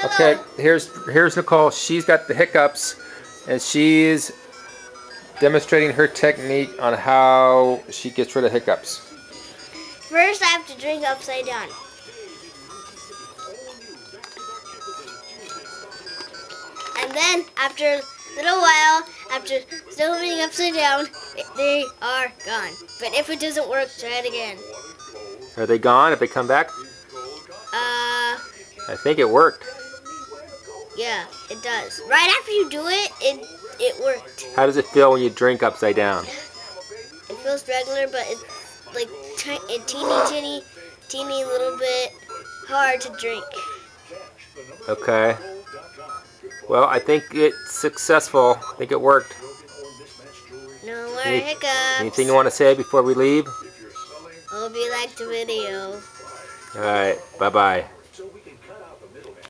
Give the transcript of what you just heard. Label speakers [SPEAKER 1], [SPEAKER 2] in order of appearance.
[SPEAKER 1] Okay, here's Nicole. She's got the hiccups, and she's demonstrating her technique on how she gets rid of hiccups.
[SPEAKER 2] First, I have to drink upside down. And then, after a little while, after still being upside down, they are gone. But if it doesn't work, try it again.
[SPEAKER 1] Are they gone? Have they come back? I think it worked.
[SPEAKER 2] Yeah, it does. Right after you do it, it worked.
[SPEAKER 1] How does it feel when you drink upside down?
[SPEAKER 2] It feels regular, but it's like teeny little bit hard to drink.
[SPEAKER 1] Okay. Well, I think it's successful. I think it worked.
[SPEAKER 2] No more hiccups.
[SPEAKER 1] Anything you want to say before we leave?
[SPEAKER 2] Hope you liked the video.
[SPEAKER 1] Alright, bye-bye.